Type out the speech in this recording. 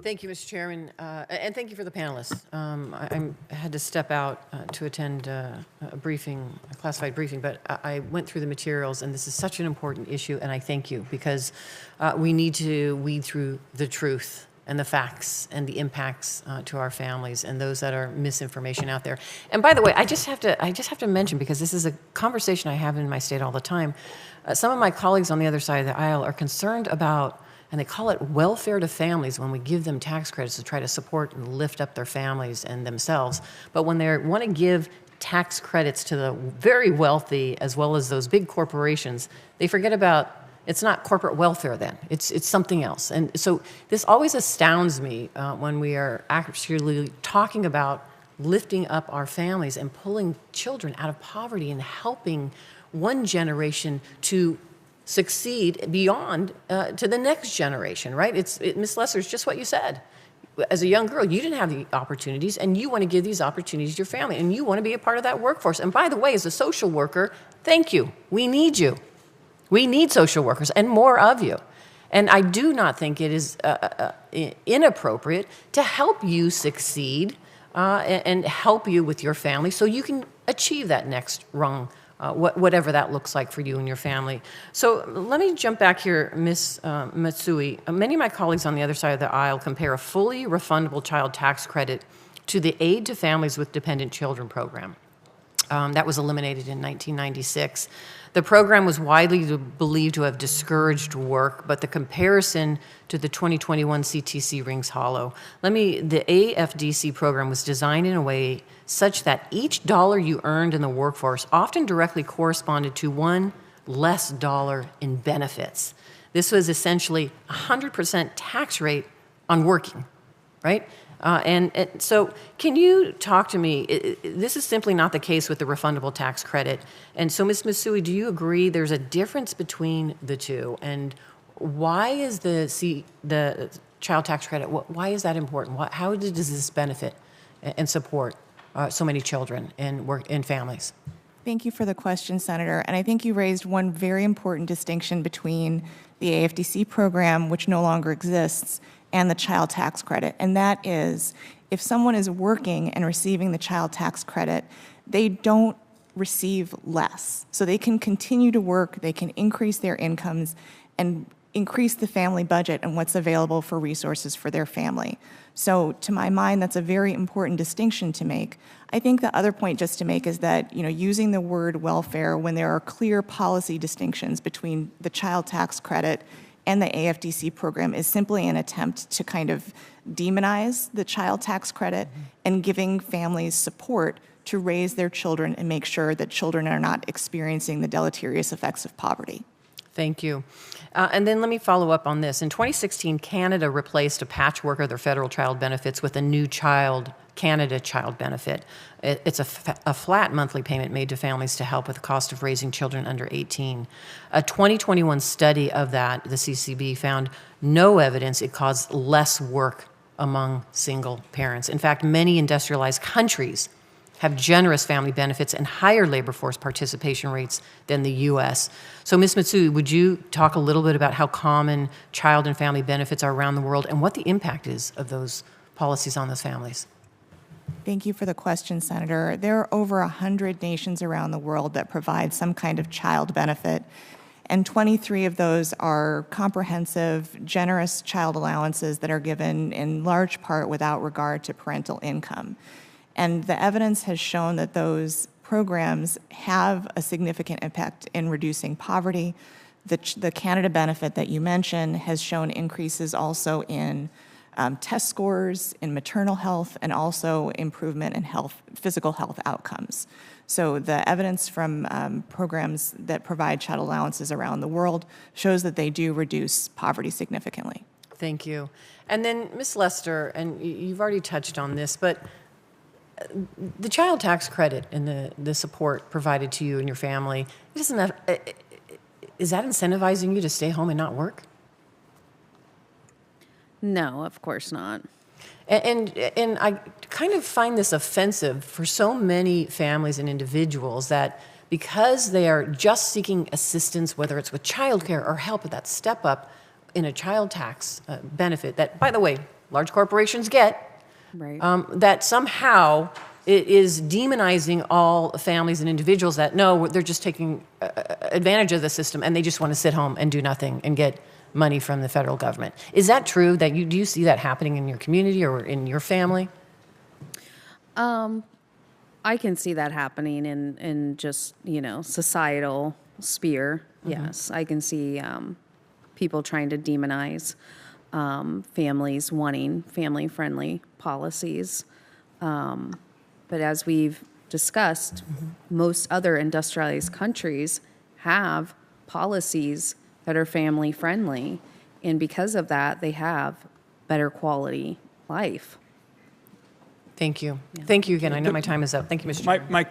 Thank you, Mr. Chairman, and thank you for the panelists. I had to step out to attend a briefing, a classified briefing, but I went through the materials, and this is such an important issue, and I thank you, because we need to weed through the truth and the facts and the impacts to our families and those that are misinformation out there. And by the way, I just have to mention, because this is a conversation I have in my state all the time, some of my colleagues on the other side of the aisle are concerned about, and they call it welfare to families when we give them tax credits to try to support and lift up their families and themselves. But when they want to give tax credits to the very wealthy as well as those big corporations, they forget about, it's not corporate welfare then. It's something else. And so this always astounds me when we are actually talking about lifting up our families and pulling children out of poverty and helping one generation to succeed beyond to the next generation, right? Ms. Lesser, it's just what you said. As a young girl, you didn't have the opportunities, and you want to give these opportunities to your family, and you want to be a part of that workforce. And by the way, as a social worker, thank you. We need you. We need social workers and more of you. And I do not think it is inappropriate to help you succeed and help you with your family so you can achieve that next rung, whatever that looks like for you and your family. So let me jump back here, Ms. Matsui. Many of my colleagues on the other side of the aisle compare a fully refundable child tax credit to the Aid to Families with Dependent Children program. That was eliminated in 1996. The program was widely believed to have discouraged work, but the comparison to the 2021 CTC rings hollow. The AFDC program was designed in a way such that each dollar you earned in the workforce often directly corresponded to one less dollar in benefits. This was essentially 100% tax rate on working, right? And so can you talk to me, this is simply not the case with the refundable tax credit. And so Ms. Matsui, do you agree there's a difference between the two? And why is the child tax credit, why is that important? How does this benefit and support so many children and families? Thank you for the question, Senator. And I think you raised one very important distinction between the AFDC program, which no longer exists, and the child tax credit. And that is, if someone is working and receiving the child tax credit, they don't receive less. So they can continue to work, they can increase their incomes, and increase the family budget and what's available for resources for their family. So to my mind, that's a very important distinction to make. I think the other point just to make is that, using the word welfare when there are clear policy distinctions between the child tax credit and the AFDC program is simply an attempt to kind of demonize the child tax credit and giving families support to raise their children and make sure that children are not experiencing the deleterious effects of poverty. Thank you. And then let me follow up on this. In 2016, Canada replaced a patchwork of their federal child benefits with a new Canada Child Benefit. It's a flat monthly payment made to families to help with the cost of raising children under 18. A 2021 study of that, the CCB, found no evidence it caused less work among single parents. In fact, many industrialized countries have generous family benefits and higher labor force participation rates than the U.S. So, Ms. Matsui, would you talk a little bit about how common child and family benefits are around the world and what the impact is of those policies on those families? Thank you for the question, Senator. There are over 100 nations around the world that provide some kind of child benefit, and 23 of those are comprehensive, generous child allowances that are given in large part without regard to parental income. And the evidence has shown that those programs have a significant impact in reducing poverty. The Canada benefit that you mentioned has shown increases also in test scores, in maternal health, and also improvement in physical health outcomes. So the evidence from programs that provide child allowances around the world shows that they do reduce poverty significantly. Thank you. And then, Ms. Lester, and you've already touched on this, but the child tax credit and the support provided to you and your family, is that incentivizing you to stay home and not work? No, of course not. And I kind of find this offensive for so many families and individuals that because they are just seeking assistance, whether it's with childcare or help with that step up in a child tax benefit that, by the way, large corporations get, Right. that somehow it is demonizing all families and individuals that, no, they're just taking advantage of the system and they just want to sit home and do nothing and get money from the federal government. Is that true? Do you see that happening in your community or in your family? I can see that happening in just, societal sphere. Yes, I can see people trying to demonize families wanting family-friendly policies. But as we've discussed, most other industrialized countries have policies that are family-friendly, and because of that, they have better quality life. Thank you. Thank you again. I know my time is up. Thank you, Mr. Chairman. My